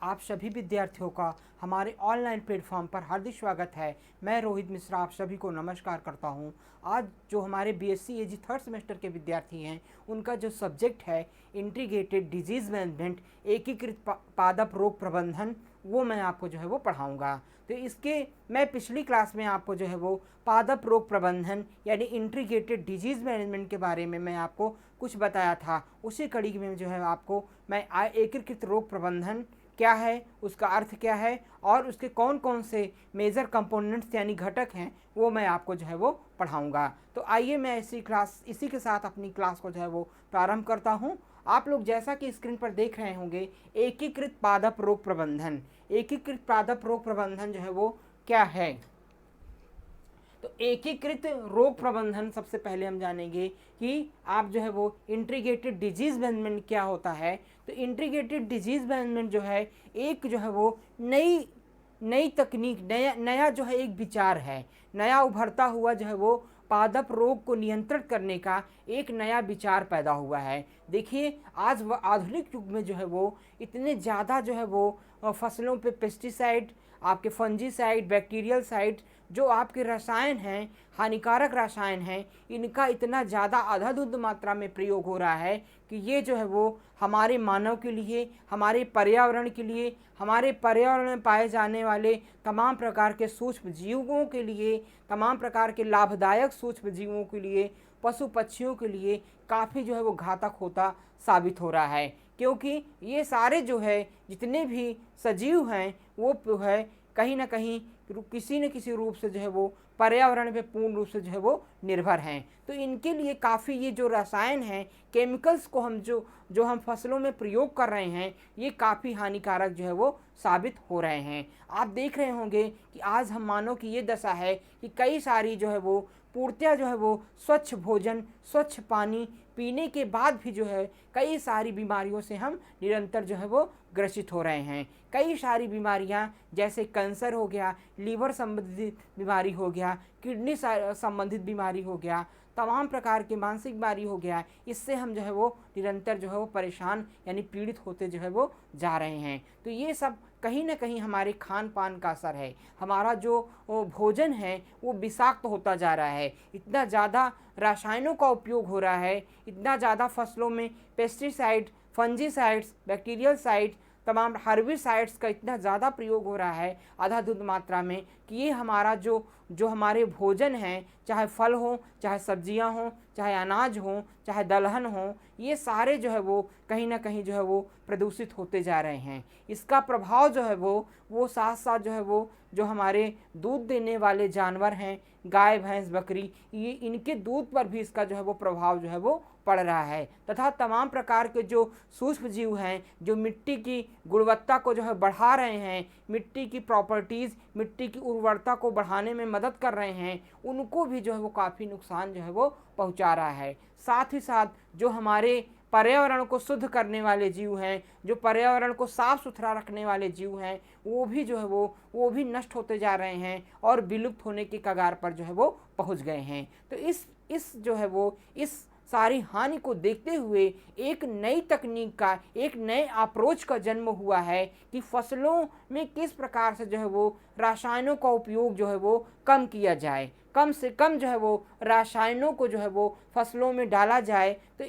आप सभी विद्यार्थियों का हमारे ऑनलाइन प्लेटफॉर्म पर हार्दिक स्वागत है। मैं रोहित मिश्रा आप सभी को नमस्कार करता हूं। आज जो हमारे बीएससी एजी थर्ड सेमेस्टर के विद्यार्थी हैं, उनका जो सब्जेक्ट है इंटीग्रेटेड डिजीज़ मैनेजमेंट, एकीकृत पादप रोग प्रबंधन, वो मैं आपको जो है वो पढ़ाऊँगा। तो इसके मैं पिछली क्लास में आपको जो है वो पादप रोग प्रबंधन यानी इंटीग्रेटेड डिजीज़ मैनेजमेंट के बारे में मैं आपको कुछ बताया था। उसी कड़ी में जो है आपको मैं एकीकृत रोग प्रबंधन क्या है, उसका अर्थ क्या है और उसके कौन कौन से मेजर कंपोनेंट्स यानी घटक हैं, वो मैं आपको जो है वो पढ़ाऊँगा। तो आइए मैं इसी के साथ अपनी क्लास को जो है वो प्रारंभ करता हूँ। आप लोग जैसा कि स्क्रीन पर देख रहे होंगे, एकीकृत पादप रोग प्रबंधन। एकीकृत पादप रोग प्रबंधन जो है वो क्या है? तो एकीकृत रोग प्रबंधन सबसे पहले हम जानेंगे कि आप जो है वो इंटीग्रेटेड डिजीज़ मैनेजमेंट क्या होता है। तो इंटीग्रेटेड डिजीज़ मैनेजमेंट जो है एक जो है वो नई तकनीक, नया जो है एक विचार है, नया उभरता हुआ जो है वो पादप रोग को नियंत्रित करने का एक नया विचार पैदा हुआ है। देखिए, आज आधुनिक युग में जो है वो इतने ज़्यादा जो है वो फसलों पे पेस्टिसाइड, आपके फंजीसाइड, बैक्टीरियल साइड, जो आपके रसायन हैं, हानिकारक रसायन हैं, इनका इतना ज़्यादा अधाधुंध मात्रा में प्रयोग हो रहा है कि ये जो है वो हमारे मानव के लिए, हमारे पर्यावरण के लिए, हमारे पर्यावरण में पाए जाने वाले तमाम प्रकार के सूक्ष्म जीवों के लिए, तमाम प्रकार के लाभदायक सूक्ष्म जीवों के लिए, पशु पक्षियों के लिए काफ़ी जो है वो घातक होता साबित हो रहा है। क्योंकि ये सारे जो है जितने भी सजीव हैं वो जो है कहीं ना कहीं किसी न किसी रूप से जो है वो पर्यावरण पे पूर्ण रूप से जो है वो निर्भर हैं। तो इनके लिए काफ़ी ये जो रसायन हैं, केमिकल्स को जो हम फसलों में प्रयोग कर रहे हैं, ये काफ़ी हानिकारक जो है वो साबित हो रहे हैं। आप देख रहे होंगे कि आज हम मानव की ये दशा है कि कई सारी जो है वो पूर्तियाँ जो है वो स्वच्छ भोजन, स्वच्छ पानी पीने के बाद भी जो है कई सारी बीमारियों से हम निरंतर जो है वो ग्रसित हो रहे हैं। कई सारी बीमारियां जैसे कैंसर हो गया, लीवर संबंधित बीमारी हो गया, किडनी संबंधित बीमारी हो गया, तमाम प्रकार की मानसिक बीमारी हो गया, इससे हम जो है वो निरंतर जो है वो परेशान यानी पीड़ित होते जो है वो जा रहे हैं। तो ये सब कहीं ना कहीं हमारे खान पान का असर है। हमारा जो भोजन है वो विषाक्त होता जा रहा है। इतना ज़्यादा रासायनों का उपयोग हो रहा है, इतना ज़्यादा फसलों में पेस्टिसाइड, फंजीसाइड्स, बैक्टीरियल साइड, तमाम हर्बिसाइड्स का इतना ज़्यादा प्रयोग हो रहा है आधाधुंध मात्रा में कि ये हमारा जो हमारे भोजन हैं, चाहे फल हो, चाहे सब्जियां हों, चाहे अनाज हो, चाहे दलहन हो, ये सारे जो है वो कहीं ना कहीं जो है वो प्रदूषित होते जा रहे हैं। इसका प्रभाव जो है वो साथ साथ जो है वो जो हमारे दूध देने वाले जानवर हैं, गाय भैंस बकरी, ये इनके दूध पर भी इसका जो है वो प्रभाव जो है वो पड़ रहा है। तथा तमाम प्रकार के जो सूक्ष्म जीव हैं, जो मिट्टी की गुणवत्ता को जो है बढ़ा रहे हैं, मिट्टी की प्रॉपर्टीज़, मिट्टी की उर्वरता को बढ़ाने में मदद कर रहे हैं, उनको भी जो है वो काफ़ी नुकसान जो है वो पहुंचा रहा है। साथ ही साथ जो हमारे पर्यावरण को शुद्ध करने वाले जीव हैं, जो पर्यावरण को साफ सुथरा रखने वाले जीव हैं, वो भी जो है वो भी नष्ट होते जा रहे हैं और विलुप्त होने की कगार पर जो है वो पहुंच गए हैं। तो इस जो है वो इस सारी हानि को देखते हुए एक नई तकनीक का, एक नए अप्रोच का जन्म हुआ है कि फसलों में किस प्रकार से जो है वो रासायनों का उपयोग जो है वो कम किया जाए, कम से कम जो है वो रासायनों को जो है वो फसलों में डाला जाए। तो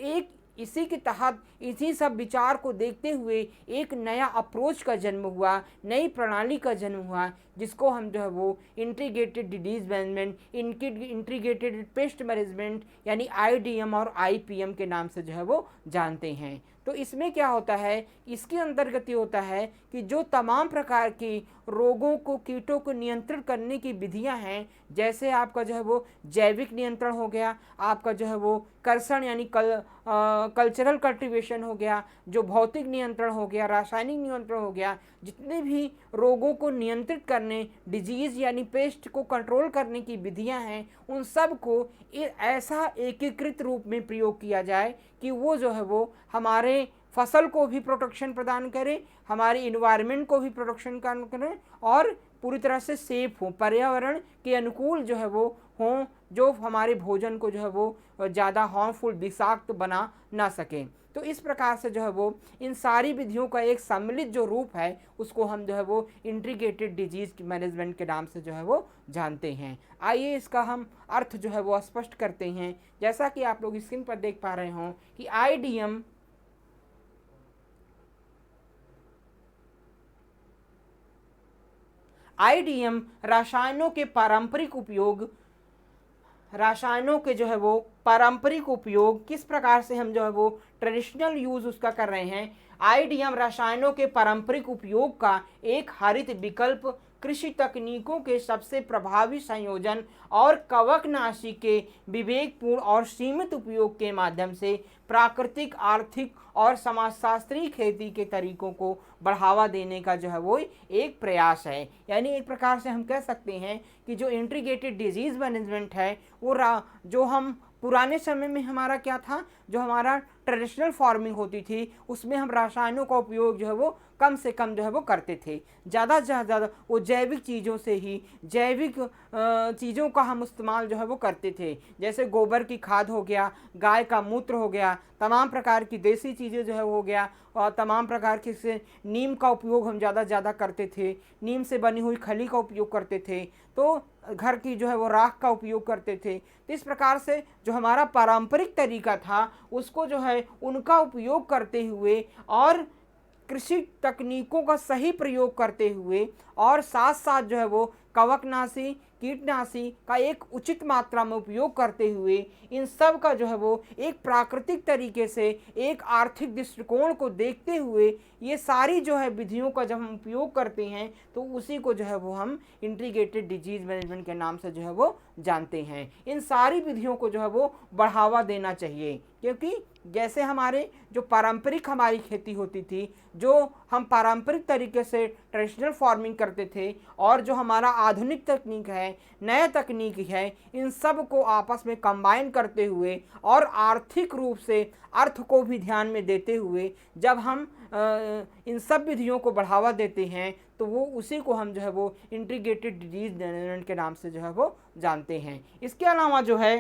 इसी के तहत इसी सब विचार को देखते हुए एक नया अप्रोच का जन्म हुआ, नई प्रणाली का जन्म हुआ, जिसको हम जो है वो integrated disease management, integrated pest management यानी आईडीएम और आईपीएम के नाम से जो है वो जानते हैं। तो इसमें क्या होता है, इसके अंतर्गत ये होता है कि जो तमाम प्रकार की रोगों को, कीटों को नियंत्रित करने की विधियां हैं, जैसे आपका जो है वो जैविक नियंत्रण हो गया, आपका जो है वो कर्षण यानी कल्चरल कल्टीवेशन हो गया, जो भौतिक नियंत्रण हो गया, रासायनिक नियंत्रण हो गया, जितने भी रोगों को नियंत्रित करने, डिजीज़ यानी पेस्ट को कंट्रोल करने की विधियां हैं, उन सब को ऐसा एकीकृत रूप में प्रयोग किया जाए कि वो जो है वो हमारे फसल को भी प्रोटेक्शन प्रदान करे, हमारे इन्वायरमेंट को भी प्रोटेक्शन करें और पूरी तरह से सेफ हो, पर्यावरण के अनुकूल जो है वो हों, जो हमारे भोजन को जो है वो ज़्यादा हार्मफुल विषाक्त बना ना सकें। तो इस प्रकार से जो है वो इन सारी विधियों का एक सम्मिलित जो रूप है उसको हम जो है वो इंटीग्रेटेड डिजीज मैनेजमेंट के नाम से जो है वो जानते हैं। आइए इसका हम अर्थ जो है वो स्पष्ट करते हैं। जैसा कि आप लोग स्क्रीन पर देख पा रहे हों कि आईडीएम रसायनों के जो है वो पारंपरिक उपयोग किस प्रकार से हम जो है वो ट्रेडिशनल यूज उसका कर रहे हैं। आईडीएम रसायनों के पारंपरिक उपयोग का एक हरित विकल्प कृषि तकनीकों के सबसे प्रभावी संयोजन और कवकनाशी के विवेकपूर्ण और सीमित उपयोग के माध्यम से प्राकृतिक, आर्थिक और समाजशास्त्रीय खेती के तरीकों को बढ़ावा देने का जो है वो एक प्रयास है। यानी एक प्रकार से हम कह सकते हैं कि जो इंटीग्रेटेड डिजीज मैनेजमेंट है वो जो हम पुराने समय में हमारा क्या था, जो हमारा ट्रेडिशनल फार्मिंग होती थी उसमें हम रसायनों का उपयोग जो है वो कम से कम जो है वो करते थे। ज़्यादा से ज़्यादा वो जैविक चीज़ों से ही जैविक चीज़ों का हम इस्तेमाल जो है वो करते थे। जैसे गोबर की खाद हो गया, गाय का मूत्र हो गया, तमाम प्रकार की देसी चीज़ें जो है वो हो गया, और तमाम प्रकार के से नीम का उपयोग हम ज़्यादा करते थे। नीम से बनी हुई खली का उपयोग करते थे। तो घर की जो है वो राख का उपयोग करते थे। तो इस प्रकार से जो हमारा पारंपरिक तरीका था उसको जो है उनका उपयोग करते हुए और कृषि तकनीकों का सही प्रयोग करते हुए और साथ साथ जो है वो कवकनाशी, कीटनाशी का एक उचित मात्रा में उपयोग करते हुए इन सब का जो है वो एक प्राकृतिक तरीके से एक आर्थिक दृष्टिकोण को देखते हुए ये सारी जो है विधियों का जब हम उपयोग करते हैं तो उसी को जो है वो हम इंटीग्रेटेड डिजीज मैनेजमेंट के नाम से जो है वो जानते हैं। इन सारी विधियों को जो है वो बढ़ावा देना चाहिए, क्योंकि जैसे हमारे जो पारंपरिक हमारी खेती होती थी, जो हम पारंपरिक तरीके से ट्रेडिशनल फार्मिंग करते थे, और जो हमारा आधुनिक तकनीक है, नया तकनीक है, इन सब को आपस में कंबाइन करते हुए और आर्थिक रूप से अर्थ को भी ध्यान में देते हुए जब हम इन सब विधियों को बढ़ावा देते हैं तो वो उसी को हम जो है वो इंटीग्रेटेड डिजीज मैनेजमेंट के नाम से जो है वो जानते हैं। इसके अलावा जो है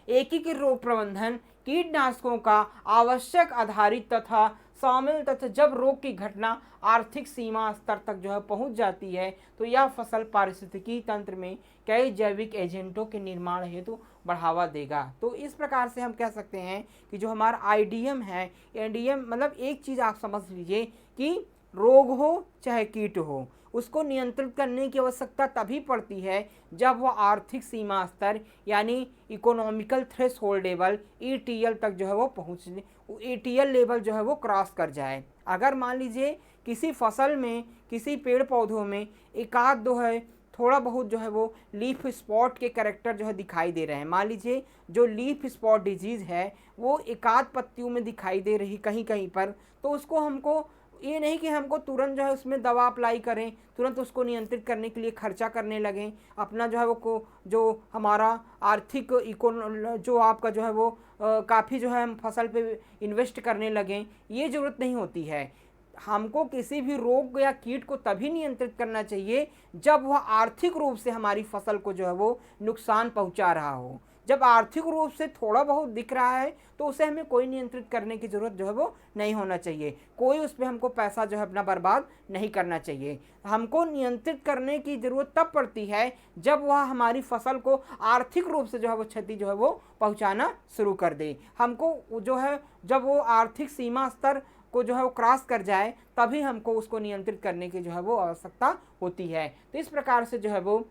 एकीकृत रोग प्रबंधन कीटनाशकों का आवश्यक आधारित तथा शामिल तथा जब रोग की घटना आर्थिक सीमा स्तर तक जो है पहुंच जाती है तो यह फसल पारिस्थितिकी तंत्र में कई जैविक एजेंटों के निर्माण हेतु बढ़ावा देगा। तो इस प्रकार से हम कह सकते हैं कि जो हमारा आईडीएम है, एडीएम मतलब एक चीज़ आप समझ लीजिए कि रोग हो चाहे कीट हो, उसको नियंत्रित करने की आवश्यकता तभी पड़ती है जब वह आर्थिक सीमा स्तर यानी इकोनॉमिकल थ्रेशोल्ड लेवल ईटीएल तक जो है वो पहुँचने, ईटीएल लेवल जो है वो क्रॉस कर जाए। अगर मान लीजिए किसी फसल में, किसी पेड़ पौधों में एक आध दो है थोड़ा बहुत जो है वो लीफ स्पॉट के कैरेक्टर जो है दिखाई दे रहे हैं, मान लीजिए जो लीफ स्पॉट डिजीज़ है वो एक आध पत्तियों में दिखाई दे रही कहीं कहीं पर, तो उसको हमको ये नहीं कि हमको तुरंत जो है उसमें दवा अप्लाई करें, तुरंत उसको नियंत्रित करने के लिए खर्चा करने लगें, अपना जो है वो जो हमारा आर्थिक जो आपका जो है वो काफ़ी जो है हम फसल पे इन्वेस्ट करने लगें, ये ज़रूरत नहीं होती है। हमको किसी भी रोग या कीट को तभी नियंत्रित करना चाहिए जब वह आर्थिक रूप से हमारी फसल को जो है वो नुकसान पहुंचा रहा हो। जब आर्थिक रूप से थोड़ा बहुत दिख रहा है तो उसे हमें कोई नियंत्रित करने की ज़रूरत जो है वो नहीं होना चाहिए, कोई उस पर हमको पैसा जो है अपना बर्बाद नहीं करना चाहिए। हमको नियंत्रित करने की ज़रूरत तब पड़ती है जब वह हमारी फसल को आर्थिक रूप से जो है वो क्षति जो है वो पहुंचाना शुरू कर दे। हमको जो है जब वो आर्थिक सीमा स्तर को जो है वो क्रॉस कर जाए तभी हमको उसको नियंत्रित करने की जो है वो आवश्यकता होती है। तो इस प्रकार से जो है वो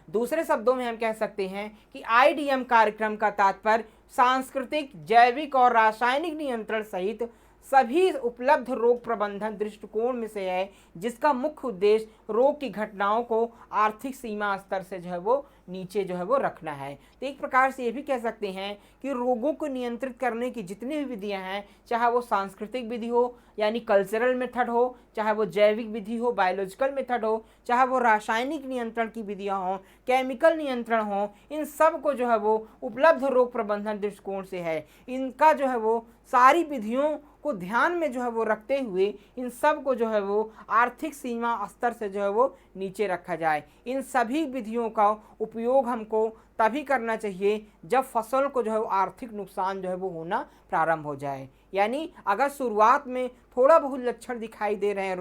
दूसरे शब्दों में हम कह सकते हैं कि आईडीएम कार्यक्रम का तात्पर्य सांस्कृतिक, जैविक और रासायनिक नियंत्रण सहित सभी उपलब्ध रोग प्रबंधन दृष्टिकोण में से है, जिसका मुख्य उद्देश्य रोग की घटनाओं को आर्थिक सीमा स्तर से जो है वो नीचे जो है वो रखना है। तो एक प्रकार से ये भी कह सकते हैं कि रोगों को नियंत्रित करने की जितनी भी विधियां हैं, चाहे वो सांस्कृतिक विधि हो यानी कल्चरल मेथड हो, चाहे वो जैविक विधि हो बायोलॉजिकल मेथड हो, चाहे वो रासायनिक नियंत्रण की विधियां हों, केमिकल नियंत्रण हो, इन सब को जो है वो उपलब्ध रोग प्रबंधन दृष्टिकोण से है। इनका जो है वो सारी विधियों को ध्यान में जो है वो रखते हुए इन सब को जो है वो आर्थिक सीमा स्तर से जो है वो नीचे रखा जाए। इन सभी विधियों का उपयोग हमको तभी करना चाहिए जब फसल को जो है आर्थिक नुकसान जो है वो होना प्रारंभ हो जाए। यानी अगर शुरुआत में थोड़ा बहुत लक्षण दिखाई दे रहे हैं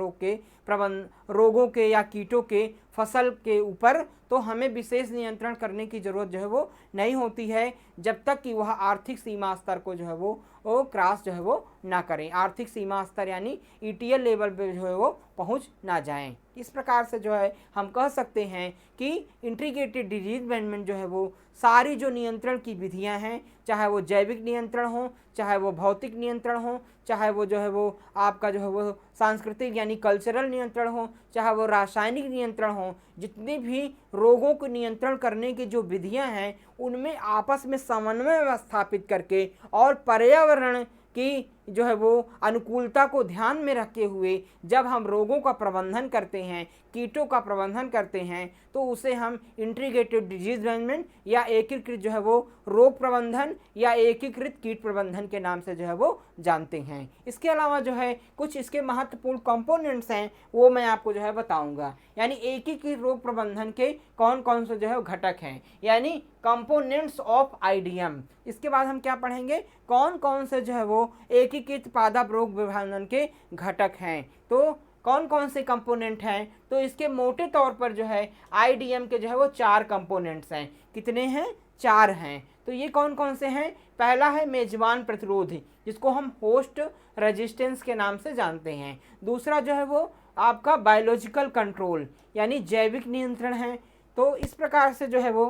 रोगों के या कीटों के फसल के ऊपर, तो हमें विशेष नियंत्रण करने की ज़रूरत जो है वो नहीं होती है, जब तक कि वह आर्थिक सीमा स्तर को जो है वो क्रॉस जो है वो ना करें, आर्थिक सीमा स्तर यानी ईटीएल लेवल पे जो है वो पहुंच ना जाएं। इस प्रकार से जो है हम कह सकते हैं कि इंटीग्रेटेड डिजीज मैनेजमेंट जो है वो सारी जो नियंत्रण की विधियां हैं, चाहे वो जैविक नियंत्रण हो, चाहे वो भौतिक नियंत्रण हो, चाहे वो जो है वो आपका जो है वो सांस्कृतिक यानी कल्चरल नियंत्रण हो, चाहे वो रासायनिक नियंत्रण हो, जितनी भी रोगों को नियंत्रण करने की जो विधियां हैं उनमें आपस में समन्वय स्थापित करके और पर्यावरण की जो है वो अनुकूलता को ध्यान में रखते हुए जब हम रोगों का प्रबंधन करते हैं, कीटों का प्रबंधन करते हैं, तो उसे हम इंटीग्रेटेड डिजीज मैनेजमेंट या एकीकृत जो है वो रोग प्रबंधन या एकीकृत कीट प्रबंधन के नाम से जो है वो जानते हैं। इसके अलावा जो है कुछ इसके महत्वपूर्ण कंपोनेंट्स हैं वो मैं आपको जो है बताऊंगा। यानी एकीकृत रोग प्रबंधन के कौन कौन से जो है घटक हैं, यानी कंपोनेंट्स ऑफ आईडीएम। इसके बाद हम क्या पढ़ेंगे, कौन कौन से जो है वो एकीकृत पादप रोग प्रबंधन के घटक हैं। तो कौन कौन से कंपोनेंट हैं, तो इसके मोटे तौर पर जो है आईडीएम के जो है वो 4 कंपोनेंट्स हैं। कितने हैं? 4 हैं। तो ये कौन कौन से हैं? पहला है मेजबान प्रतिरोध, जिसको हम होस्ट रेजिस्टेंस के नाम से जानते हैं। दूसरा जो है वो आपका बायोलॉजिकल कंट्रोल यानी जैविक नियंत्रण है। तो इस प्रकार से जो है वो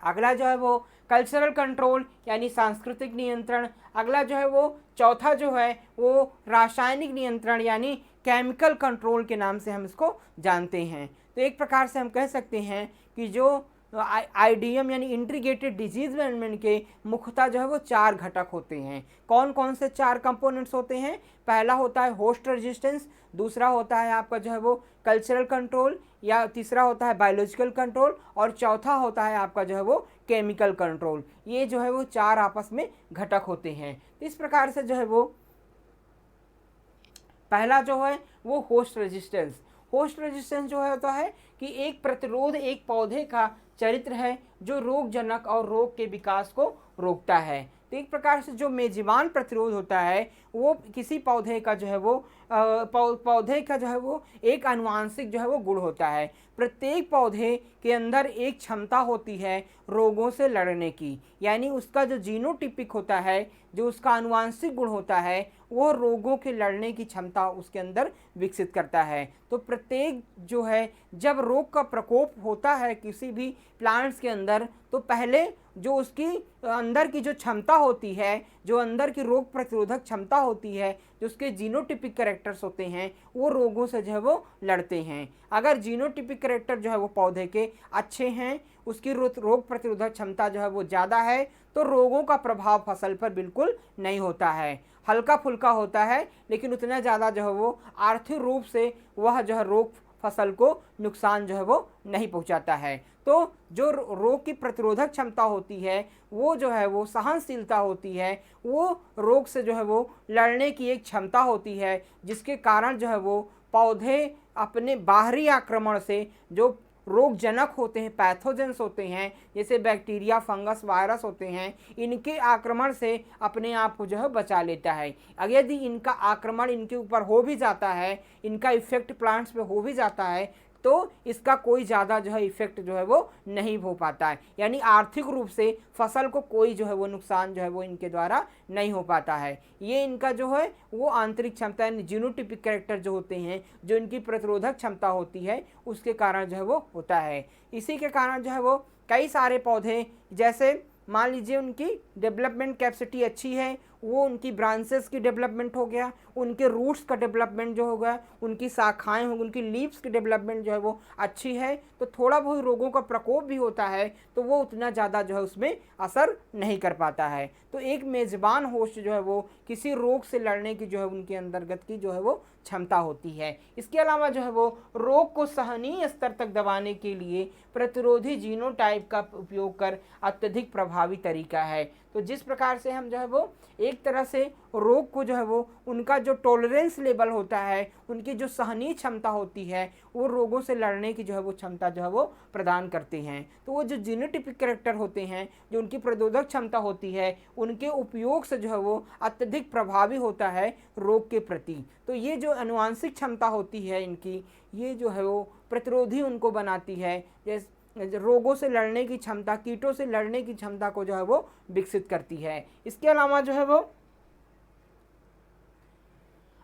अगला जो है वो कल्चरल कंट्रोल यानी सांस्कृतिक नियंत्रण। अगला जो है वो चौथा जो है वो रासायनिक नियंत्रण यानी केमिकल कंट्रोल के नाम से हम इसको जानते हैं। तो एक प्रकार से हम कह सकते हैं कि जो आईडीएम यानी इंटीग्रेटेड डिजीज मैनेजमेंट के मुख्यतः जो है वो 4 घटक होते हैं। कौन कौन से 4 कंपोनेंट्स होते हैं? पहला होता है होस्ट रेजिस्टेंस, दूसरा होता है आपका जो है वो कल्चरल कंट्रोल, या तीसरा होता है बायोलॉजिकल कंट्रोल, और चौथा होता है आपका जो है वो केमिकल कंट्रोल। ये जो है वो 4 आपस में घटक होते हैं। तो इस प्रकार से जो है वो पहला जो है वो होस्ट रेजिस्टेंस। होस्ट रेजिस्टेंस जो होता है कि एक प्रतिरोध एक पौधे का चरित्र है जो रोगजनक और रोग के विकास को रोकता है। तो एक प्रकार से जो मेजबान प्रतिरोध होता है वो किसी पौधे का जो है वो पौधे का जो है वो एक आनुवांशिक जो है वो गुण होता है। प्रत्येक पौधे के अंदर एक क्षमता होती है रोगों से लड़ने की, यानी उसका जो जीनोटिपिक होता है, जो उसका आनुवांशिक गुण होता है, वो रोगों के लड़ने की क्षमता उसके अंदर विकसित करता है। तो प्रत्येक जो है जब रोग का प्रकोप होता है किसी भी प्लांट्स के अंदर, तो पहले जो उसकी अंदर की जो क्षमता होती है, जो अंदर की रोग प्रतिरोधक क्षमता होती है, जो उसके जीनोटिपिक कैरेक्टर्स होते हैं, वो रोगों से जो है वो लड़ते हैं। अगर जीनोटिपिक कैरेक्टर जो है वो पौधे के अच्छे हैं, उसकी रोग प्रतिरोधक क्षमता जो है वो ज़्यादा है, तो रोगों का प्रभाव फसल पर बिल्कुल नहीं होता है, हल्का फुल्का होता है, लेकिन उतना ज़्यादा जो है वो आर्थिक रूप से वह जो है रोग फसल को नुकसान जो है वो नहीं पहुंचाता है। तो जो रोग की प्रतिरोधक क्षमता होती है, वो जो है वो सहनशीलता होती है, वो रोग से जो है वो लड़ने की एक क्षमता होती है, जिसके कारण जो है वो पौधे अपने बाहरी आक्रमण से जो रोगजनक होते हैं, पैथोजेंस होते हैं, जैसे बैक्टीरिया, फंगस, वायरस होते हैं, इनके आक्रमण से अपने आप को जो है बचा लेता है। अगर यदि इनका आक्रमण इनके ऊपर हो भी जाता है, इनका इफेक्ट प्लांट्स पे हो भी जाता है, तो इसका कोई ज़्यादा जो है इफेक्ट जो है वो नहीं हो पाता है, यानी आर्थिक रूप से फसल को कोई जो है वो नुकसान जो है वो इनके द्वारा नहीं हो पाता है। ये इनका जो है वो आंतरिक क्षमता यानी जीनोटिपिक कैरेक्टर जो होते हैं, जो इनकी प्रतिरोधक क्षमता होती है, उसके कारण जो है वो होता है। इसी के कारण जो है वो कई सारे पौधे, जैसे मान लीजिए उनकी डेवलपमेंट कैपेसिटी अच्छी है, वो उनकी ब्रांचेस की डेवलपमेंट हो गया, उनके रूट्स का डेवलपमेंट जो हो गया, उनकी शाखाएं हो, उनकी लीव्स की डेवलपमेंट जो है वो अच्छी है, तो थोड़ा बहुत रोगों का प्रकोप भी होता है, तो वो उतना ज़्यादा जो है उसमें असर नहीं कर पाता है। तो एक मेज़बान होस्ट जो है वो किसी रोग से लड़ने की जो है उनके अंतर्गत की जो है वो क्षमता होती है। इसके अलावा जो है वो रोग को सहनीय स्तर तक दबाने के लिए प्रतिरोधी जीनोटाइप का उपयोग कर अत्यधिक प्रभावी तरीका है। तो जिस प्रकार से हम जो है वो एक एक तरह से रोग को जो है वो उनका जो टॉलरेंस लेवल होता है, उनकी जो सहनीय क्षमता होती है, वो रोगों से लड़ने की जो है वो क्षमता जो है वो प्रदान करते हैं। तो वो जो जीनोटिपिक कैरेक्टर होते हैं, जो उनकी प्रतिरोधक क्षमता होती है, उनके उपयोग से जो है वो अत्यधिक प्रभावी होता है रोग के प्रति। तो ये जो आनुवंशिक क्षमता होती है इनकी, ये जो है वो प्रतिरोधी उनको बनाती है, जैसे रोगों से लड़ने की क्षमता, कीटों से लड़ने की क्षमता को जो है वो विकसित करती है। इसके अलावा जो है वो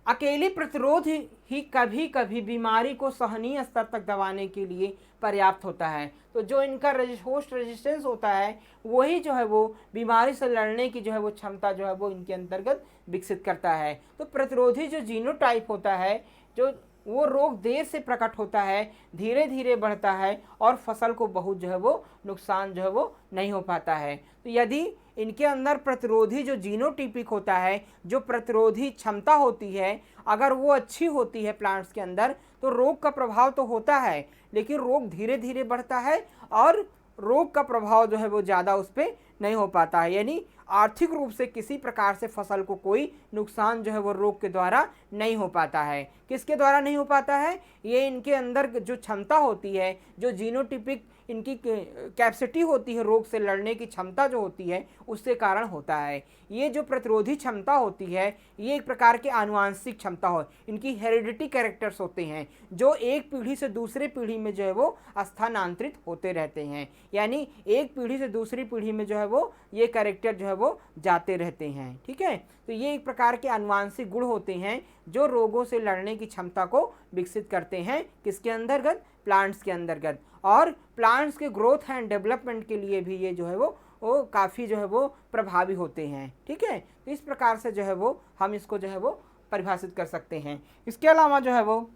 अकेले प्रतिरोध ही कभी कभी बीमारी को सहनीय स्तर तक दबाने के लिए पर्याप्त होता है। तो जो इनका होस्ट रेजिस्टेंस होता है, वही जो है वो बीमारी से लड़ने की जो है वो क्षमता जो है वो इनके अंतर्गत विकसित करता है। तो प्रतिरोधी जो जीनोटाइप होता है, जो वो रोग देर से प्रकट होता है, धीरे धीरे बढ़ता है और फसल को बहुत जो है वो नुकसान जो है वो नहीं हो पाता है। तो यदि इनके अंदर प्रतिरोधी जो जीनोटिपिक होता है, जो प्रतिरोधी क्षमता होती है, अगर वो अच्छी होती है प्लांट्स के अंदर, तो रोग का प्रभाव तो होता है, लेकिन रोग धीरे धीरे बढ़ता है और रोग का प्रभाव जो है वो ज़्यादा उस पर नहीं हो पाता है। यानी आर्थिक रूप से किसी प्रकार से फसल को कोई नुकसान जो है वो रोग के द्वारा नहीं हो पाता है। किसके द्वारा नहीं हो पाता है? ये इनके अंदर जो क्षमता होती है, जो जीनोटिपिक इनकी कैपेसिटी होती है, रोग से लड़ने की क्षमता जो होती है, उसके कारण होता है। ये जो प्रतिरोधी क्षमता होती है, ये एक प्रकार की आनुवंशिक क्षमता हो, इनकी हेरिडिटी कैरेक्टर्स होते हैं, जो एक पीढ़ी से दूसरे पीढ़ी में जो है वो स्थानांतरित होते रहते हैं। यानी एक पीढ़ी से दूसरी पीढ़ी में जो है वो ये कैरेक्टर जो है वो जाते रहते हैं। ठीक है, तो ये एक प्रकार के आनुवंशिक गुण होते हैं जो रोगों से लड़ने की क्षमता को विकसित करते हैं। किसके अंतर्गत? प्लांट्स के अंतर्गत। और प्लांट्स के ग्रोथ एंड डेवलपमेंट के लिए भी ये जो है वो काफ़ी जो है वो प्रभावी होते हैं। ठीक है, तो इस प्रकार से जो है वो हम इसको जो है वो परिभाषित कर सकते हैं। इसके अलावा जो है वो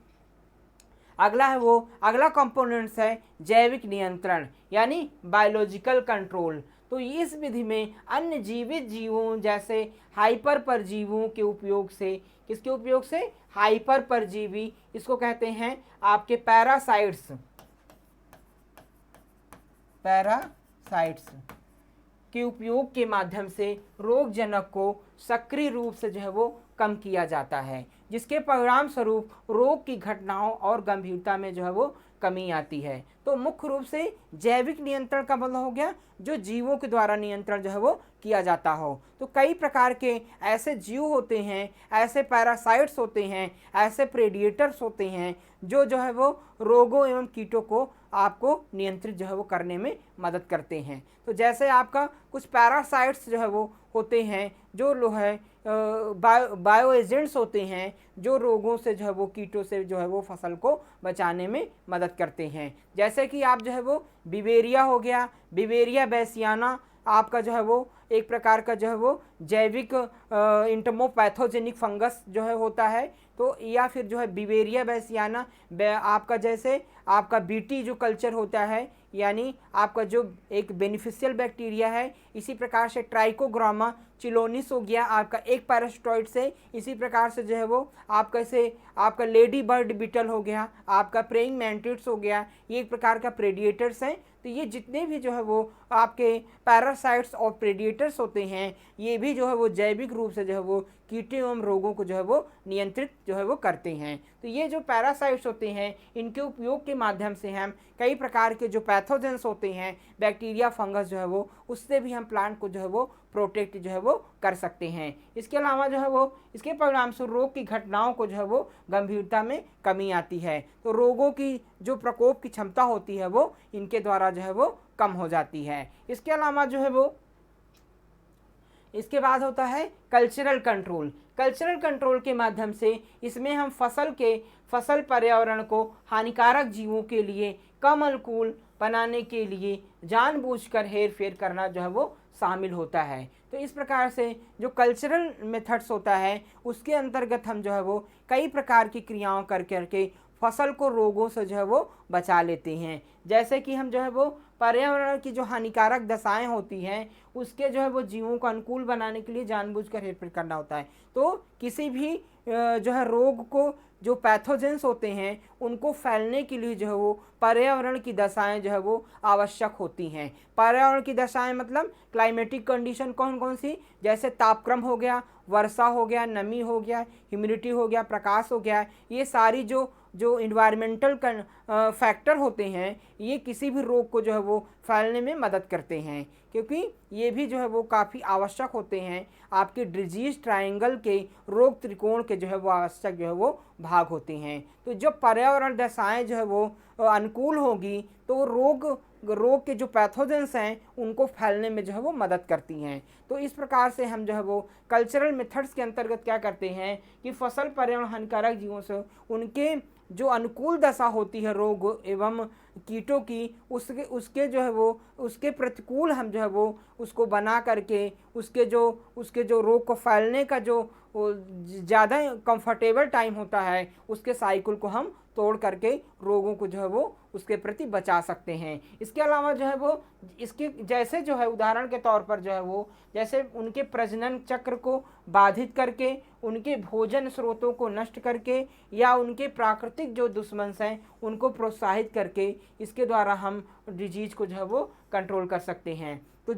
अगला कंपोनेंट्स है जैविक नियंत्रण, यानी बायोलॉजिकल कंट्रोल। तो इस विधि में अन्य जीवित जीवों जैसे हाइपर परजीवियों के उपयोग से, किसके उपयोग से? हाइपर परजीवी, इसको कहते हैं आपके पैरासाइट्स के उपयोग के माध्यम से रोगजनक को सक्रिय रूप से जो है वो कम किया जाता है, जिसके परिणाम स्वरूप रोग की घटनाओं और गंभीरता में जो है वो कमी आती है। तो मुख्य रूप से जैविक नियंत्रण का मतलब हो गया जो जीवों के द्वारा नियंत्रण जो है वो किया जाता हो। तो कई प्रकार के ऐसे जीव होते हैं, ऐसे पैरासाइट्स होते हैं, ऐसे प्रेडिएटर्स होते हैं जो है वो रोगों एवं कीटों को आपको नियंत्रित जो है वो करने में मदद करते हैं। तो जैसे आपका कुछ पैरासाइट्स जो है वो होते हैं, जो है बायो एजेंट्स होते हैं, जो रोगों से जो है वो कीटों से जो है वो फसल को बचाने में मदद करते हैं। जैसे कि आप जो है वो बिवेरिया हो गया, बिवेरिया बैसियाना आपका जो है वो एक प्रकार का जो है वो जैविक इंटमोपैथोजेनिक फंगस जो है होता है। तो या फिर जो है बिवेरिया बैसियाना आपका जैसे आपका बीटी जो कल्चर होता है, यानी आपका जो एक बेनिफिशियल बैक्टीरिया है। इसी प्रकार से ट्राइकोग्रामा चिलोनिस हो गया आपका एक पैरास्टोइड से। इसी प्रकार से जो है वो आपका से आपका लेडी बर्ड बीटल हो गया, आपका प्रेइंग मैंटिड्स हो गया, ये एक प्रकार का प्रेडिएटर्स हैं। तो ये जितने भी जो है वो आपके पैरासाइट्स और प्रेडिएटर्स होते हैं, ये भी जो है वो जैविक रूप से जो है वो कीटों एवं रोगों को जो है वो नियंत्रित जो है वो करते हैं। तो ये जो पैरासाइट्स होते हैं, इनके उपयोग के माध्यम से हम कई प्रकार के जो पैथोजेंस होते हैं, बैक्टीरिया फंगस जो है वो, उससे भी हम प्लांट को जो है वो प्रोटेक्ट जो है वो कर सकते हैं। इसके अलावा जो है वो इसके परिणाम से रोग की घटनाओं को जो है वो गंभीरता में कमी आती है। तो रोगों की जो प्रकोप की क्षमता होती है वो इनके द्वारा जो है वो कम हो जाती है। इसके अलावा जो है वो इसके बाद होता है कल्चरल कंट्रोल। कल्चरल कंट्रोल के माध्यम से इसमें हम फसल पर्यावरण को हानिकारक जीवों के लिए कम अनुकूल बनाने के लिए जानबूझकर हेरफेर करना जो है वो शामिल होता है। तो इस प्रकार से जो कल्चरल मेथड्स होता है, उसके अंतर्गत हम जो है वो कई प्रकार की क्रियाओं कर करके फसल को रोगों से जो है वो बचा लेते हैं। जैसे कि हम जो है वो पर्यावरण की जो हानिकारक दशाएं होती हैं, उसके जो है वो जीवों को अनुकूल बनाने के लिए जानबूझकर हेरफेर करना होता है। तो किसी भी जो है रोग को, जो पैथोजेंस होते हैं उनको फैलने के लिए जो है वो पर्यावरण की दशाएं जो है वो आवश्यक होती हैं। पर्यावरण की दशाएं मतलब क्लाइमेटिक कंडीशन कौन कौन सी, जैसे तापक्रम हो गया, वर्षा हो गया, नमी हो गया, ह्यूमिडिटी हो गया, प्रकाश हो गया, ये सारी जो जो इन्वायरमेंटल फैक्टर होते हैं ये किसी भी रोग को जो है वो फैलने में मदद करते हैं, क्योंकि ये भी जो है वो काफ़ी आवश्यक होते हैं। आपके डिजीज ट्रायंगल के, रोग त्रिकोण के जो है वो आवश्यक जो है वो भाग होते हैं। तो जब पर्यावरण दशाएं जो है वो अनुकूल होगी तो रोग के जो पैथोजेंस हैं उनको फैलने में जो है वो मदद करती हैं। तो इस प्रकार से हम जो है वो कल्चरल मेथड्स के अंतर्गत क्या करते हैं कि फसल पर्यावरण हानिकारक जीवों से उनके जो अनुकूल दशा होती है रोग एवं कीटों की, उसके जो है वो उसके प्रतिकूल हम जो है वो उसको बना करके उसके जो रोग को फैलने का जो ज़्यादा कंफर्टेबल टाइम होता है उसके साइकिल को हम तोड़ करके रोगों को जो है वो उसके प्रति बचा सकते हैं। इसके अलावा जो है वो इसके जैसे जो है उदाहरण के तौर पर जो है वो जैसे उनके प्रजनन चक्र को बाधित करके, उनके भोजन स्रोतों को नष्ट करके या उनके प्राकृतिक जो दुश्मन हैं उनको प्रोत्साहित करके इसके द्वारा हम डिजीज को जो है वो कंट्रोल कर सकते हैं। तो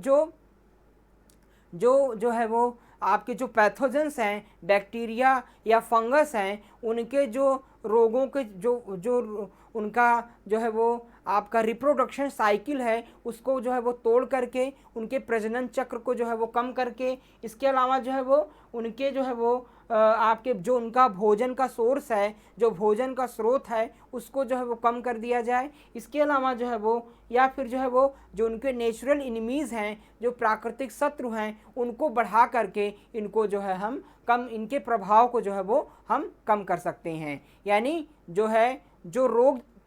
जो है वो आपके जो पैथोजेंस हैं, बैक्टीरिया या फंगस हैं, उनके जो रोगों के जो उनका जो है वो आपका रिप्रोडक्शन साइकिल है उसको जो है वो तोड़ करके उनके प्रजनन चक्र को जो है वो कम करके, इसके अलावा जो है वो उनके जो है वो आपके जो उनका भोजन का सोर्स है, जो भोजन का स्रोत है उसको जो है वो कम कर दिया जाए। इसके अलावा जो है वो या फिर जो है वो जो उनके नेचुरल इनमीज़ हैं, जो प्राकृतिक शत्रु हैं, उनको बढ़ा करके इनको जो है हम कम, इनके प्रभाव को जो है वो हम कम कर सकते हैं। यानी जो है जो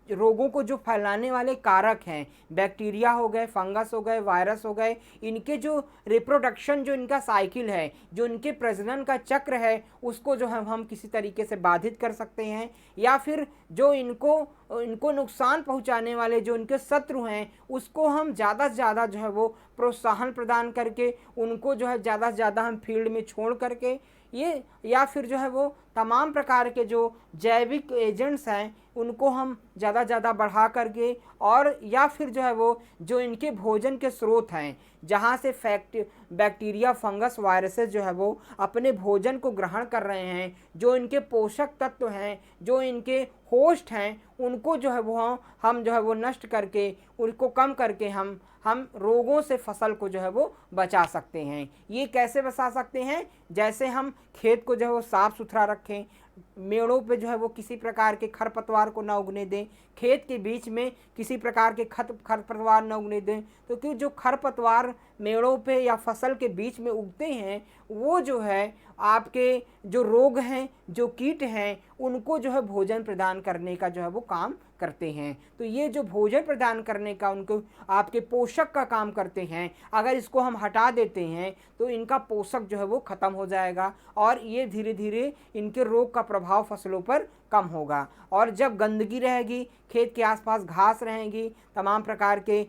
रोगों को जो फैलाने वाले कारक हैं, बैक्टीरिया हो गए, फंगस हो गए, वायरस हो गए, इनके जो रिप्रोडक्शन, जो इनका साइकिल है, जो इनके प्रजनन का चक्र है उसको जो हम किसी तरीके से बाधित कर सकते हैं। या फिर जो इनको नुकसान पहुंचाने वाले जो इनके शत्रु हैं उसको हम ज़्यादा से ज़्यादा जो है वो प्रोत्साहन प्रदान करके उनको जो है ज़्यादा से ज़्यादा हम फील्ड में छोड़ करके ये, या फिर जो है वो तमाम प्रकार के जो जैविक एजेंट्स हैं उनको हम ज़्यादा ज़्यादा बढ़ा करके, और या फिर जो है वो जो इनके भोजन के स्रोत हैं जहाँ से बैक्टीरिया, फंगस, वायरसेस जो है वो अपने भोजन को ग्रहण कर रहे हैं, जो इनके पोषक तत्व हैं, जो इनके होस्ट हैं, उनको जो है वो हम जो है वो नष्ट करके, उनको कम करके हम रोगों से फसल को जो है वो बचा सकते हैं। ये कैसे बचा सकते हैं? जैसे हम खेत को जो है वो साफ़ सुथरा रखें, मेड़ों पे जो है वो किसी प्रकार के खरपतवार को न उगने दें, खेत के बीच में किसी प्रकार के खरपतवार न उगने दें। तो क्योंकि जो खरपतवार मेड़ों पे या फसल के बीच में उगते हैं वो जो है आपके जो रोग हैं, जो कीट हैं, उनको जो है भोजन प्रदान करने का जो है वो काम करते हैं। तो ये जो भोजन प्रदान करने का, उनको आपके पोषक का काम करते हैं, अगर इसको हम हटा देते हैं तो इनका पोषक जो है वो ख़त्म हो जाएगा और ये धीरे धीरे इनके रोग का प्रभाव फसलों पर कम होगा। और जब गंदगी रहेगी, खेत के आसपास घास रहेंगी, तमाम प्रकार के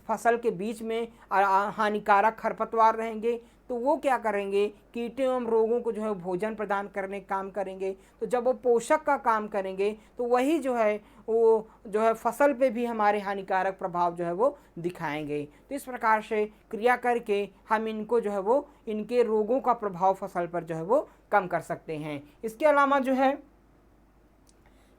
फसल के बीच में हानिकारक खरपतवार रहेंगे, तो वो क्या करेंगे? कीटों एवं रोगों को जो है भोजन प्रदान करने का काम करेंगे। तो जब वो पोषक का काम करेंगे तो वही जो है वो जो है फसल पे भी हमारे हानिकारक प्रभाव जो है वो दिखाएंगे। तो इस प्रकार से क्रिया करके हम इनको जो है वो इनके रोगों का प्रभाव फसल पर जो है वो कम कर सकते हैं। इसके अलावा जो है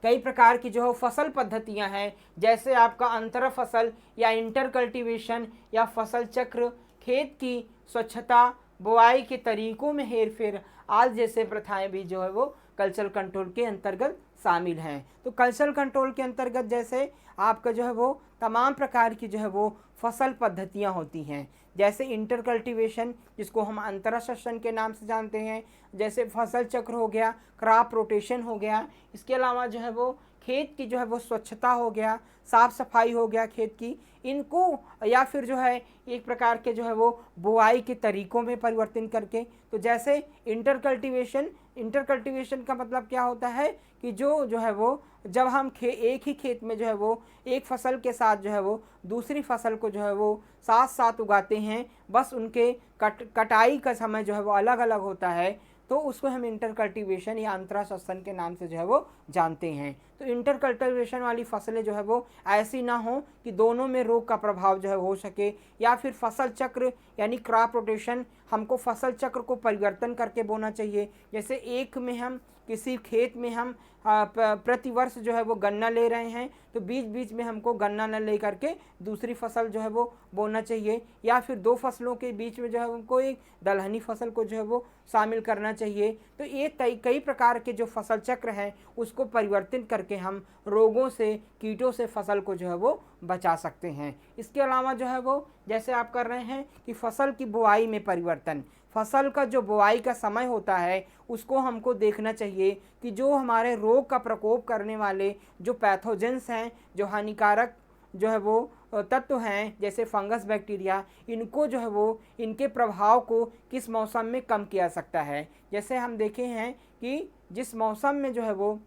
कई प्रकार की जो है फसल पद्धतियां हैं, जैसे आपका अंतर फसल या इंटर कल्टीवेशन या फसल चक्र, खेत की स्वच्छता, बुआई के तरीकों में हेरफेर आज जैसे प्रथाएं भी जो है वो कल्चरल कंट्रोल के अंतर्गत शामिल हैं। तो कल्चरल कंट्रोल के अंतर्गत जैसे आपका जो है वो तमाम प्रकार की जो है वो फसल पद्धतियां होती हैं, जैसे इंटर कल्टीवेशन जिसको हम अंतरशस्यन के नाम से जानते हैं, जैसे फसल चक्र हो गया, क्रॉप रोटेशन हो गया। इसके अलावा जो है वो खेत की जो है वो स्वच्छता हो गया, साफ़ सफाई हो गया खेत की, इनको या फिर जो है एक प्रकार के जो है वो बुआई के तरीकों में परिवर्तन करके। तो जैसे इंटर कल्टीवेशन का मतलब क्या होता है कि जो है वो जब हम एक ही खेत में जो है वो एक फसल के साथ जो है वो दूसरी फसल को जो है वो साथ साथ उगाते हैं, बस उनके कटाई का समय जो है वो अलग अलग होता है। तो उसको हम इंटर कल्टीवेशन या अंतरा श्वसन के नाम से जो है वो जानते हैं। तो इंटर कल्टीवेशन वाली फसलें जो है वो ऐसी ना हो कि दोनों में रोग का प्रभाव जो है हो सके, या फिर फसल चक्र यानी क्रॉप रोटेशन, हमको फसल चक्र को परिवर्तन करके बोना चाहिए। जैसे एक में हम किसी खेत में हम प्रति वर्ष जो है वो गन्ना ले रहे हैं, तो बीच बीच में हमको गन्ना न ले करके दूसरी फसल जो है वो बोना चाहिए, या फिर दो फसलों के बीच में जो है हमको एक दलहनी फसल को जो है वो शामिल करना चाहिए। तो ये कई प्रकार के जो फसल चक्र हैं उसको परिवर्तित करके हम रोगों से, कीटों से फसल को जो है वो बचा सकते हैं। इसके अलावा जो है वो जैसे आप कर रहे हैं कि फसल की बुआई में परिवर्तन, फसल का जो बुआई का समय होता है उसको हमको देखना चाहिए कि जो हमारे रोग का प्रकोप करने वाले जो पैथोजेंस हैं, जो हानिकारक जो है वो तत्व हैं जैसे फंगस, बैक्टीरिया, इनको जो है वो इनके प्रभाव को किस मौसम में कम किया सकता है। जैसे हम देखे हैं कि जिस मौसम में जो है वो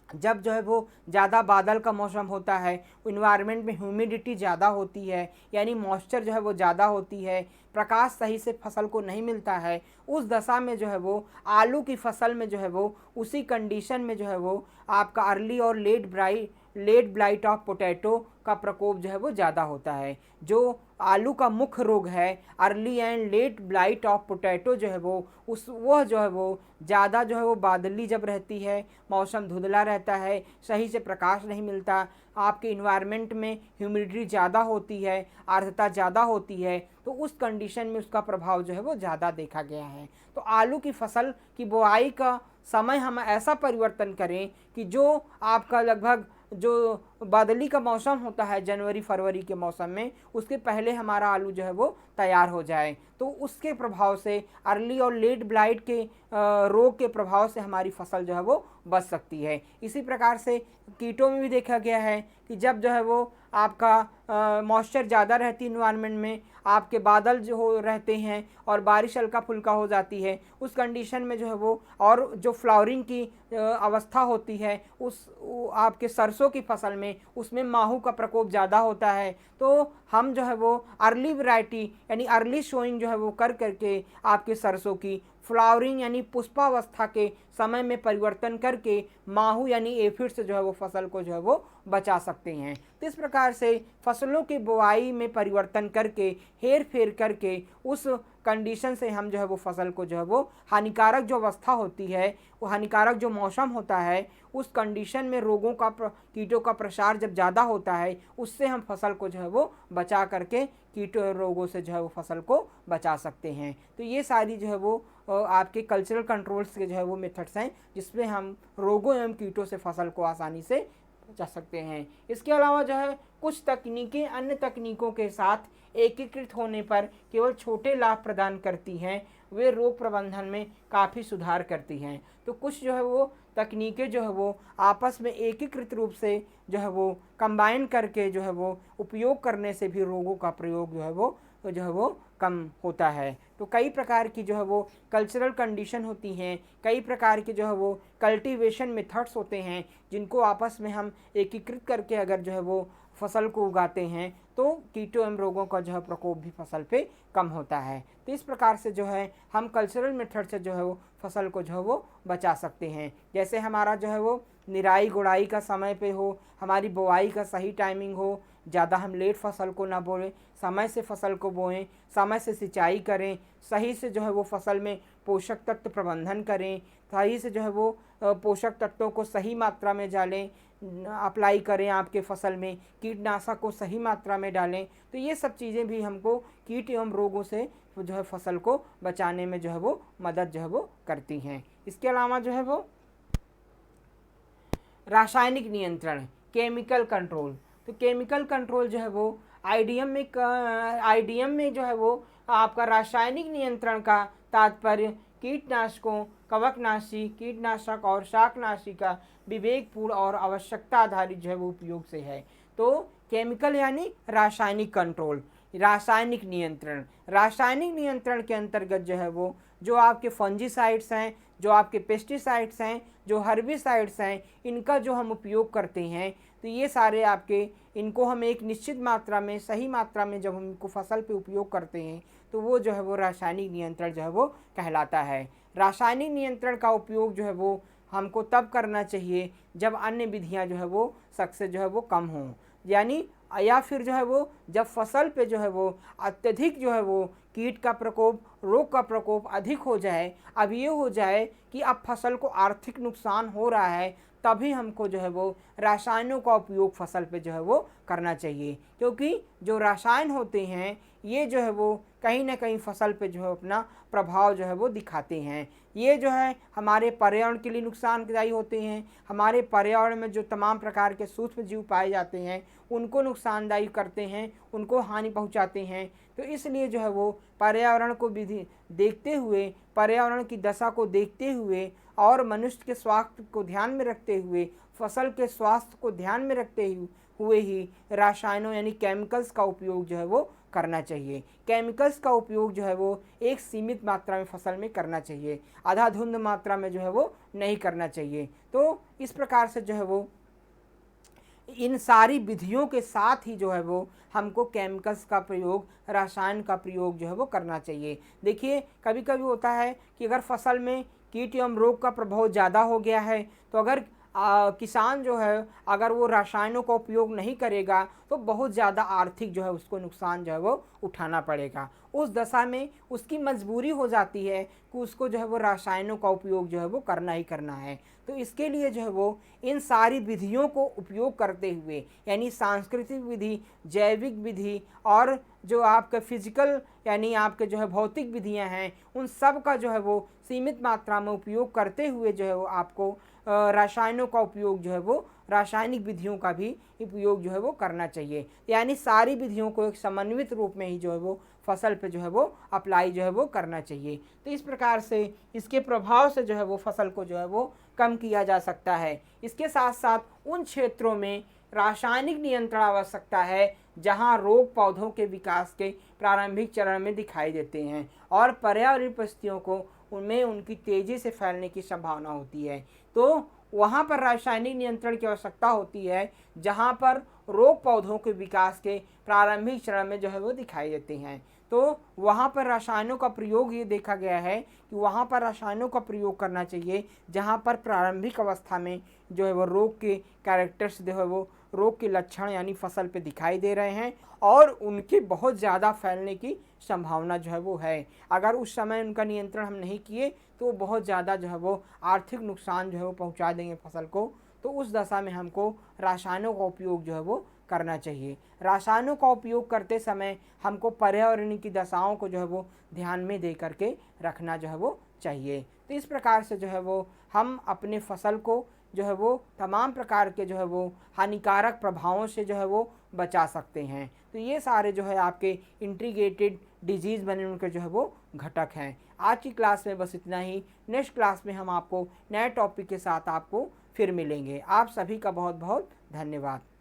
जब जो है वो ज़्यादा बादल का मौसम होता है, इन्वायरमेंट में ह्यूमिडिटी ज़्यादा होती है, यानी मॉइस्चर जो है वो ज़्यादा होती है, प्रकाश सही से फसल को नहीं मिलता है, उस दशा में जो है वो आलू की फसल में जो है वो उसी कंडीशन में जो है वो आपका अर्ली और लेट ब्लाइट ऑफ पोटैटो का प्रकोप जो है वो ज़्यादा होता है। जो आलू का मुख्य रोग है early and let blight of potato जो है वह जो है वो ज़्यादा जो है वो बादली जब रहती है, मौसम धुंधला रहता है, सही से प्रकाश नहीं मिलता, आपके इन्वायरमेंट में ह्यूमिडिटी ज़्यादा होती है, आर्द्रता ज़्यादा होती है, तो उस कंडीशन में उसका प्रभाव जो है वो ज़्यादा देखा गया है। तो आलू की फसल की बुआई का समय हम ऐसा परिवर्तन करें कि जो आपका लगभग जो बादली का मौसम होता है जनवरी फरवरी के मौसम में, उसके पहले हमारा आलू जो है वो तैयार हो जाए, तो उसके प्रभाव से अर्ली और लेट ब्लाइट के रोग के प्रभाव से हमारी फसल जो है वो बच सकती है। इसी प्रकार से कीटों में भी देखा गया है कि जब जो है वो आपका मॉइस्चर ज़्यादा रहती है इन्वायरमेंट में, आपके बादल जो हो रहते हैं और बारिश हल्का फुल्का हो जाती है, उस कंडीशन में जो है वो और जो फ्लावरिंग की अवस्था होती है उस आपके सरसों की फसल में, उसमें माहू का प्रकोप ज़्यादा होता है। तो हम जो है वो अर्ली वैरायटी यानी अर्ली शोइंग जो है वो कर करके आपके सरसों की फ्लावरिंग यानी पुष्पावस्था के समय में परिवर्तन करके माहू यानी एफिड से जो है वो फसल को जो है वो बचा सकते हैं। तो इस प्रकार से फसलों की बुआई में परिवर्तन करके, हेर फेर करके, उस कंडीशन से हम जो है वो फसल को जो है वो हानिकारक जो अवस्था होती है, वो हानिकारक जो मौसम होता है, उस कंडीशन में रोगों का कीटों का प्रसार जब ज़्यादा होता है, उससे हम फसल को जो है वो बचा करके कीटों रोगों से जो है वो फसल को बचा सकते हैं। तो ये सारी जो है वो आपके कल्चरल कंट्रोल्स के जो है वो मेथड्स हैं जिसमें हम रोगों एवं कीटों से फसल को आसानी से बचा सकते हैं। इसके अलावा जो है कुछ तकनीकें अन्य तकनीकों के साथ एकीकृत होने पर केवल छोटे लाभ प्रदान करती हैं, वे रोग प्रबंधन में काफ़ी सुधार करती हैं। तो कुछ जो है वो तकनीकें जो है वो आपस में एकीकृत रूप से जो है वो कंबाइन करके जो है वो उपयोग करने से भी रोगों का प्रयोग जो है वो कम होता है। तो कई प्रकार की जो है वो कल्चरल कंडीशन होती हैं, कई प्रकार के जो है वो कल्टीवेशन मेथड्स होते हैं जिनको आपस में हम एकीकृत करके अगर जो है वो फसल को उगाते हैं तो कीटों एवं रोगों का जो है प्रकोप भी फसल पे कम होता है। तो इस प्रकार से जो है हम कल्चरल मेथड से जो है वो फसल को जो है वो बचा सकते हैं। जैसे हमारा जो है वो निराई गुड़ाई का समय पे हो, हमारी बुआई का सही टाइमिंग हो, ज़्यादा हम लेट फसल को ना बोएं, समय से फसल को बोएं, समय से सिंचाई करें, सही से जो है वो फसल में पोषक तत्व प्रबंधन करें, सही से जो है वो पोषक तत्वों को सही मात्रा में डालें, अप्लाई करें आपके फसल में, कीटनाशक को सही मात्रा में डालें। तो ये सब चीज़ें भी हमको कीट एवं रोगों से जो है फसल को बचाने में जो है वो मदद जो है वो करती हैं। इसके अलावा जो है वो रासायनिक नियंत्रण, केमिकल कंट्रोल। तो केमिकल कंट्रोल जो है वो आईडीएम में जो है वो आपका रासायनिक नियंत्रण का तात्पर्य कीटनाशकों, कवकनाशी, कीटनाशक और शाकनाशी का विवेकपूर्ण और आवश्यकता आधारित जो है वो उपयोग से है। तो केमिकल यानी रासायनिक कंट्रोल, रासायनिक नियंत्रण। रासायनिक नियंत्रण के अंतर्गत जो है वो जो आपके फंजीसाइड्स हैं, जो आपके पेस्टिसाइड्स हैं, जो हर्बिसाइड्स हैं, इनका जो हम उपयोग करते हैं तो ये सारे आपके, इनको हम एक निश्चित मात्रा में, सही मात्रा में जब हम इनको फसल पे उपयोग करते हैं तो वो जो है वो रासायनिक नियंत्रण जो है वो कहलाता है। रासायनिक नियंत्रण का उपयोग जो है वो हमको तब करना चाहिए जब अन्य विधियां जो है वो सबसे जो है वो कम हों, यानी या फिर जो है वो जब फसल पे जो है वो अत्यधिक जो है वो कीट का प्रकोप, रोग का प्रकोप अधिक हो जाए, अब ये हो जाए कि अब फसल को आर्थिक नुकसान हो रहा है, तभी हमको जो है वो रसायनों का उपयोग फसल पे जो है वो करना चाहिए। क्योंकि जो रसायन होते हैं ये जो है वो कहीं ना कहीं फसल पे जो है अपना प्रभाव जो है वो दिखाते हैं। ये जो है हमारे पर्यावरण के लिए नुकसानदायी होते हैं, हमारे पर्यावरण में जो तमाम प्रकार के सूक्ष्म जीव पाए जाते हैं उनको नुकसानदायी करते हैं, उनको हानि पहुंचाते हैं। तो इसलिए जो है वो पर्यावरण को विधि देखते हुए, पर्यावरण की दशा को देखते हुए और मनुष्य के स्वास्थ्य को ध्यान में रखते हुए, फसल के स्वास्थ्य को ध्यान में रखते हुए ही रसायनों यानी केमिकल्स का उपयोग जो है वो करना चाहिए। केमिकल्स का उपयोग जो है वो एक सीमित मात्रा में फसल में करना चाहिए, आधाधुंध मात्रा में जो है वो नहीं करना चाहिए। तो इस प्रकार से जो है वो इन सारी विधियों के साथ ही जो है वो हमको केमिकल्स का प्रयोग, रसायन का प्रयोग जो है वो करना चाहिए। देखिए कभी कभी होता है कि अगर फसल में कीट एवं रोग का प्रभाव ज़्यादा हो गया है तो अगर किसान जो है अगर वो रसायनों का उपयोग नहीं करेगा तो बहुत ज़्यादा आर्थिक जो है उसको नुकसान जो है वो उठाना पड़ेगा। उस दशा में उसकी मजबूरी हो जाती है कि उसको जो है वो रसायनों का उपयोग जो है वो करना ही करना है। तो इसके लिए जो है वो इन सारी विधियों को उपयोग करते हुए, यानी सांस्कृतिक विधि, जैविक विधि और जो आपके फिजिकल यानी आपके जो है भौतिक विधियां हैं, उन सब का जो है वो सीमित मात्रा में उपयोग करते हुए जो है वो आपको रसायनों का उपयोग जो है वो, रासायनिक विधियों का भी उपयोग जो है वो करना चाहिए। यानी सारी विधियों को एक समन्वित रूप में ही जो है वो फसल पे जो है वो अप्लाई जो है वो करना चाहिए। तो इस प्रकार से इसके प्रभाव से जो है वो फसल को जो है वो कम किया जा सकता है। इसके साथ साथ उन क्षेत्रों में रासायनिक नियंत्रण आवश्यकता है जहां रोग पौधों के विकास के प्रारंभिक चरण में दिखाई देते हैं और पर्यावरणीय परिस्थितियों को उनमें उनकी तेज़ी से फैलने की संभावना होती है। तो वहाँ पर रासायनिक नियंत्रण की आवश्यकता होती है जहाँ पर रोग पौधों के विकास के प्रारंभिक चरण में जो है वो दिखाई देते हैं। तो वहाँ पर रसायनों का प्रयोग ये देखा गया है कि वहाँ पर रसायनों का प्रयोग करना चाहिए जहाँ पर प्रारंभिक अवस्था में जो है वो रोग के कैरेक्टर्स जो है वो, रोग के लक्षण यानी फसल पे दिखाई दे रहे हैं और उनके बहुत ज़्यादा फैलने की संभावना जो है वो है। अगर उस समय उनका नियंत्रण हम नहीं किए तो बहुत ज़्यादा जो है वो आर्थिक नुकसान जो है वो पहुंचा देंगे फसल को। तो उस दशा में हमको रसायनों का उपयोग जो है वो करना चाहिए। रसायनों का उपयोग करते समय हमको पर्यावरण की दशाओं को जो है वो ध्यान में दे करके रखना जो है वो चाहिए। तो इस प्रकार से जो है वो हम अपने फसल को जो है वो तमाम प्रकार के जो है वो हानिकारक प्रभावों से जो है वो बचा सकते हैं। तो ये सारे जो है आपके इंटीग्रेटेड डिजीज़ बने उनके जो है वो घटक हैं। आज की क्लास में बस इतना ही। नेक्स्ट क्लास में हम आपको नए टॉपिक के साथ आपको फिर मिलेंगे। आप सभी का बहुत बहुत धन्यवाद।